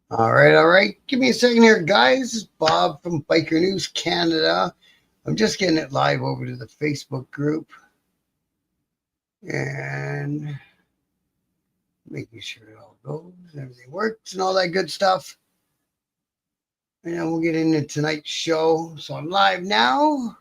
All right, all right. Give me a second here, guys. It's Bob from Biker News Canada. I'm just getting it live over to the Facebook group and making sure it all goes and everything works and all that good stuff. And we'll get into tonight's show. So I'm live now.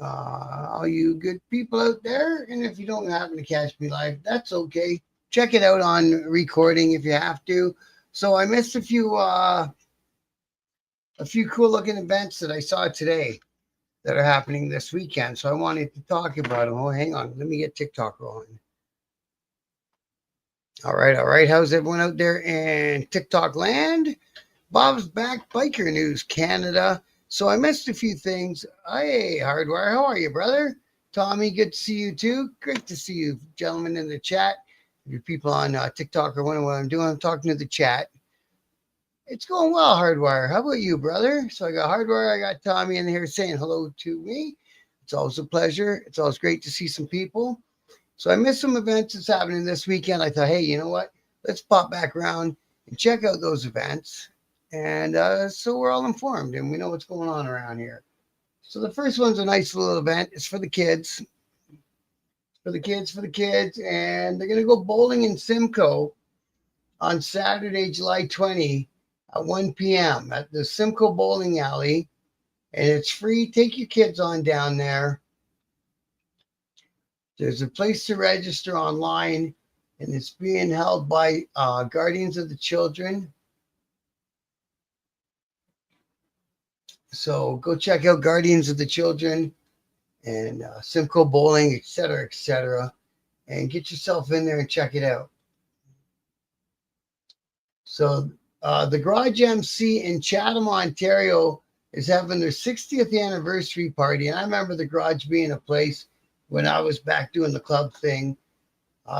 All you good people out there, and if you don't happen to catch me live, that's okay. Check it out on recording if you have to. So I missed a few cool looking events that I saw today that are happening this weekend. So I wanted to talk about them. Oh, hang on. Let me get TikTok rolling. All right. All right. How's everyone out there in TikTok land? Bob's back, Biker News Canada. So I missed a few things. Hey, Hardwire. How are you, brother? Tommy, good to see you too. Great to see you, gentlemen, in the chat. If you people on TikTok are wondering what I'm doing, I'm talking to the chat. It's going well, Hardwire. How about you, brother? So I got Hardwire, I got Tommy in here saying hello to me. It's always a pleasure. It's always great to see some people. So I missed some events that's happening this weekend. I thought, hey, you know what? Let's pop back around and check out those events. And so we're all informed and we know what's going on around here. So the first one's a nice little event. It's for the kids. For the kids. And they're going to go bowling in Simcoe on Saturday, July 20 at 1 p.m. at the Simcoe Bowling Alley. And it's free. Take your kids on down there. There's a place to register online, and it's being held by Guardians of the Children. So go check out Guardians of the Children and Simcoe Bowling, etc., and get yourself in there and check it out. So the Garage MC in Chatham, Ontario is having their 60th anniversary party. And I remember the Garage being a place when I was back doing the club thing,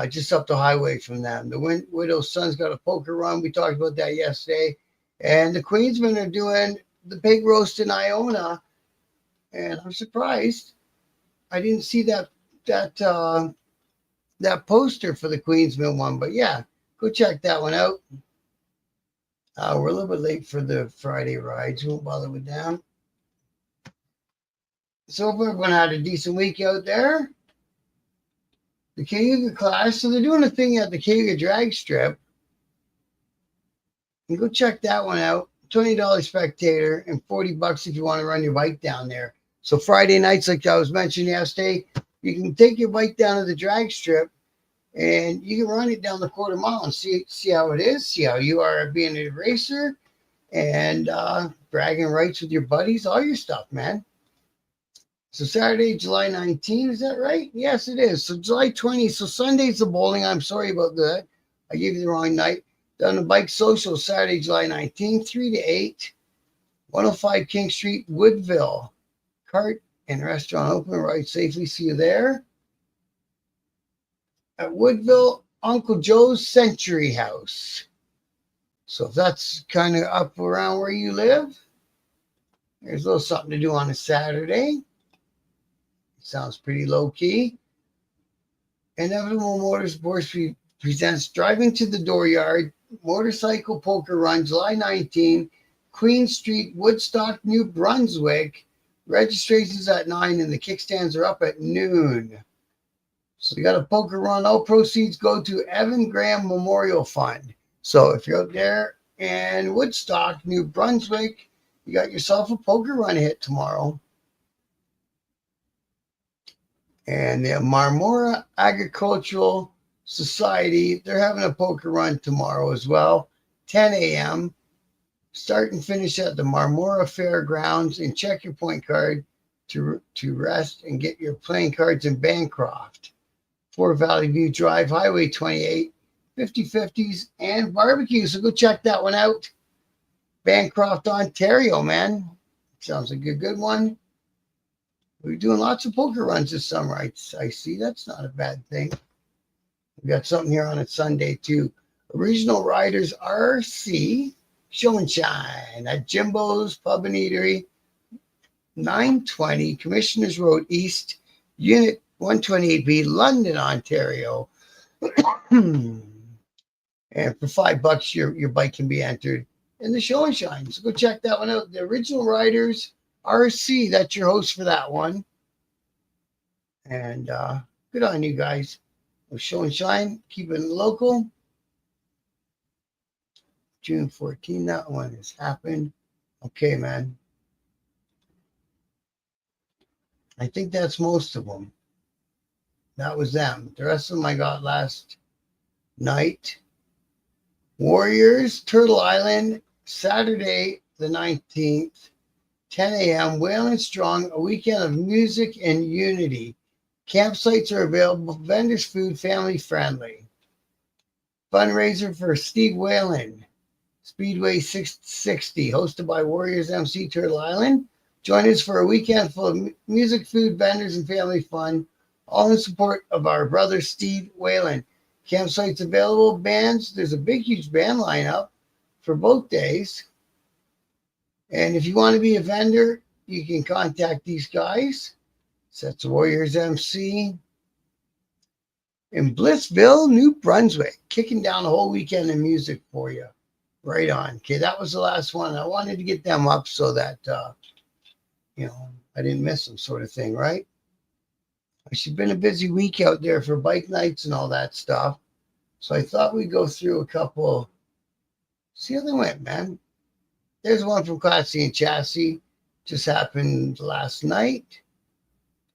just up the highway from them. The Widow's Son's got a poker run. We talked about that yesterday. And the Queensmen are doing the pig roast in Iona. And I'm surprised I didn't see that poster for the Queensman one. But yeah, go check that one out. We're a little bit late for the Friday rides. Won't bother with them. So hope everyone had a decent week out there. The Cayuga Clash. So they're doing a thing at the Cayuga Drag Strip. And go check that one out. $20 spectator and $40 if you want to run your bike down there. So Friday nights, like I was mentioning yesterday, you can take your bike down to the drag strip and you can run it down the quarter mile and see how it is, see how you are being a racer and bragging rights with your buddies, all your stuff, man. So Saturday, July 19th, is that right? Yes, it is. So July 20th. So Sunday's the bowling. I'm sorry about that. I gave you the wrong night. Done the bike social Saturday, July 19th, 3 to 8, 105 King Street, Woodville. Cart and restaurant open. Ride safely. See you there. At Woodville, Uncle Joe's Century House. So if that's kind of up around where you live, there's a little something to do on a Saturday. Sounds pretty low key. Inevitable Motorsports presents Driving to the Dooryard Motorcycle Poker Run, July 19, Queen Street, Woodstock, New Brunswick. Registration's at 9 and the kickstands are up at noon. So we got a poker run. All proceeds go to Evan Graham Memorial Fund. So if you're out there in Woodstock, New Brunswick, you got yourself a poker run hit tomorrow. And the Marmora Agricultural Society, they're having a poker run tomorrow as well, 10 a.m. Start and finish at the Marmora Fairgrounds and check your point card to rest and get your playing cards in Bancroft. 4 Valley View Drive, Highway 28, 50/50s and barbecue. So go check that one out. Bancroft, Ontario, man. Sounds like a good one. We're doing lots of poker runs this summer. I see. That's not a bad thing. We got something here on a Sunday too. Original Riders RC Show and Shine at Jimbo's Pub and Eatery, 920 Commissioners Road East, Unit 128B, London, Ontario. And And for $5, your bike can be entered in the show and shine. So go check that one out. The Original Riders RC, that's your host for that one. And good on you guys. Show and shine, keeping it local. June 14, that one has happened. Okay, man. I think that's most of them. That was them. The rest of them I got last night. Warriors, Turtle Island, Saturday the 19th, 10 a.m. Whalen Strong, a weekend of music and unity. Campsites are available. Vendors, food, family friendly. Fundraiser for Steve Whalen. Speedway 660, hosted by Warriors MC Turtle Island. Join us for a weekend full of music, food, vendors, and family fun, all in support of our brother Steve Whalen. Campsites available, bands. There's a big, huge band lineup for both days. And if you want to be a vendor, you can contact these guys. So that's Warriors MC in Blissville, New Brunswick, kicking down the whole weekend of music for you. Right on. Okay, that was the last one. I wanted to get them up so that, I didn't miss them, sort of thing, right? It's been a busy week out there for bike nights and all that stuff. So I thought we'd go through a couple. See how they went, man. There's one from Classy and Chassis. Just happened last night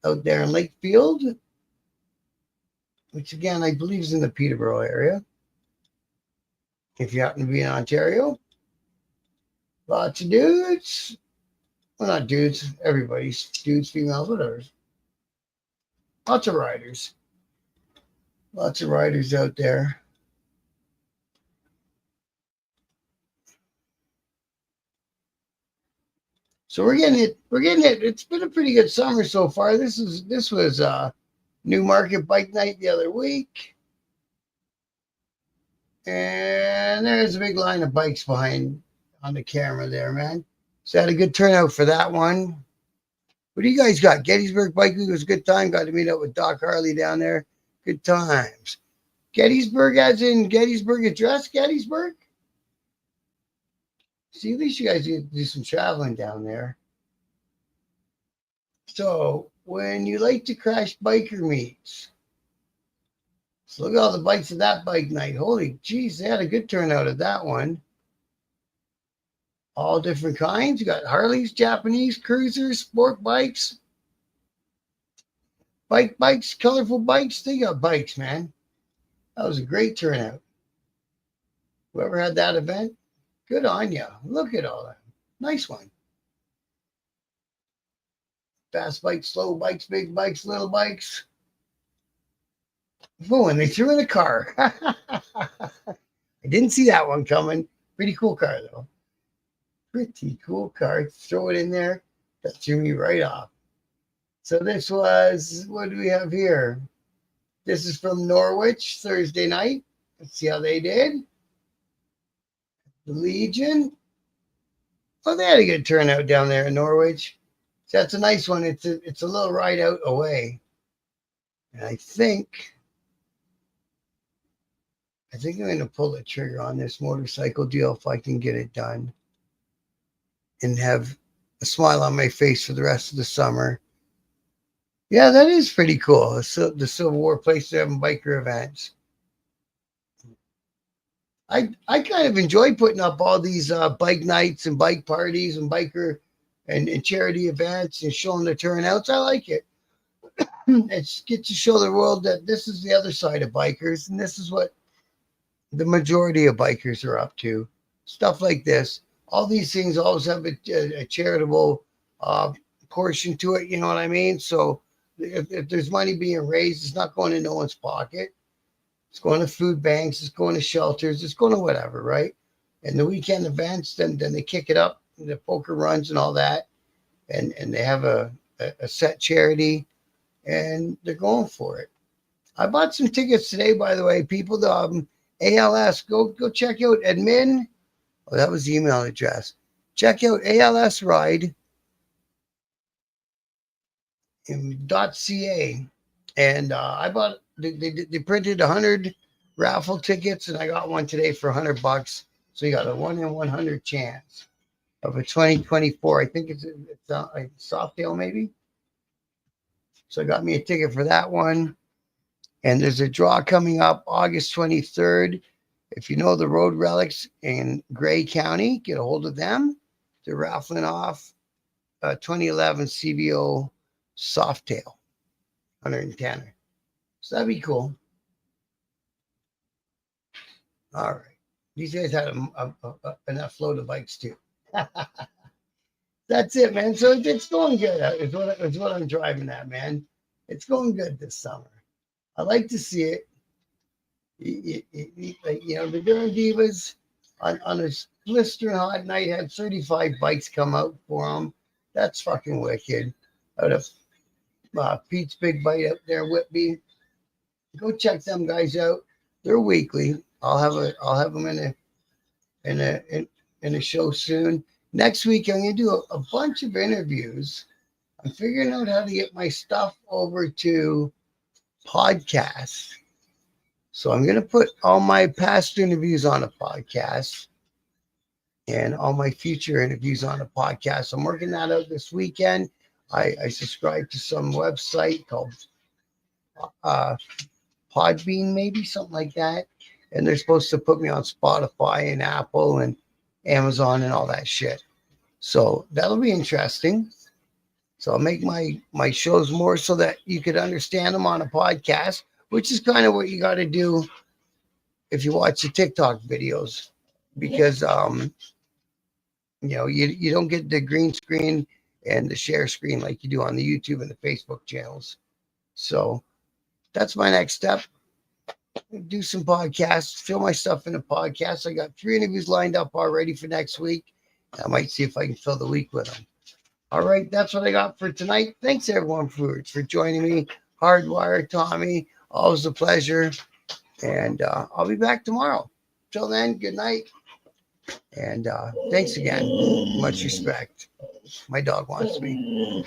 out there in Lakefield, which again, I believe is in the Peterborough area. If you happen to be in Ontario, lots of dudes. Well, not dudes, everybody's dudes, females, whatever. Lots of riders. Lots of riders out there. So we're getting it. We're getting it. It's been a pretty good summer so far. This was Newmarket Bike Night the other week. And there's a big line of bikes behind on the camera there, man. So I had a good turnout for that one. What do you guys got? Gettysburg Bike Week was a good time. Got to meet up with Doc Harley down there. Good times. Gettysburg as in Gettysburg Address, Gettysburg? See, at least you guys do some traveling down there. So when you like to crash biker meets, so look at all the bikes of that bike night. Holy jeez, they had a good turnout of that one. All different kinds. You got Harleys, Japanese, cruisers, sport bikes, bikes, colorful bikes. They got bikes, man. That was a great turnout. Whoever had that event, good on you. Look at all that. Nice one. Fast bikes, slow bikes, big bikes, little bikes. Oh, and they threw in a car. I didn't see that one coming. Pretty cool car, though. Pretty cool car. Throw it in there. That threw me right off. So this was, what do we have here? This is from Norwich, Thursday night. Let's see how they did. The Legion. Oh, they had a good turnout down there in Norwich. So that's a nice one. It's a little ride out away. And I think I'm going to pull the trigger on this motorcycle deal if I can get it done and have a smile on my face for the rest of the summer. Yeah, that is pretty cool. The Civil War place having biker events. I kind of enjoy putting up all these bike nights and bike parties and biker and charity events and showing the turnouts. I like it. It's get to show the world that this is the other side of bikers and this is what the majority of bikers are up to. Stuff like this. All these things always have a charitable portion to it. You know what I mean? So if there's money being raised, it's not going in no one's pocket. It's going to food banks. It's going to shelters. It's going to whatever, right? And the weekend events, then they kick it up, the poker runs and all that. And they have a set charity, and they're going for it. I bought some tickets today, by the way, people. The ALS, go check out admin. Oh, that was the email address. Check out ALS Ride .ca. And I bought, they printed 100 raffle tickets, and I got one today for $100. So you got a 1 in 100 chance of a 2024. I think it's a Softail maybe. So I got me a ticket for that one. And there's a draw coming up August 23rd. If you know the Road Relics in Gray County, get a hold of them. They're raffling off a 2011 CVO Softail 110er. So that'd be cool. All right. These guys had enough load of bikes too. That's it, man. So it's going good. It's what I'm driving at, man. It's going good this summer. I like to see it. You know, the Durham Divas on a blistering hot night had 35 bikes come out for them. That's fucking wicked. Out of Pete's Big Bite up there, Whitby. Go check them guys out. They're weekly. I'll have them in a show soon. Next week I'm gonna do a bunch of interviews. I'm figuring out how to get my stuff over to podcasts. So I'm gonna put all my past interviews on a podcast and all my future interviews on a podcast. I'm working that out this weekend. I subscribe to some website called Podbean, maybe something like that. And they're supposed to put me on Spotify and Apple and Amazon and all that shit. So that'll be interesting. So I'll make my shows more so that you could understand them on a podcast, which is kind of what you got to do if you watch the TikTok videos, because you know, you don't get the green screen and the share screen like you do on the YouTube and the Facebook channels. So that's my next step. Do some podcasts, fill my stuff in a podcast. I got 3 interviews lined up already for next week. I might see if I can fill the week with them. All right, that's what I got for tonight. Thanks everyone for joining me. Hardwire Tommy, always a pleasure. And I'll be back tomorrow. Till then, good night. And thanks again. Much respect. My dog wants me.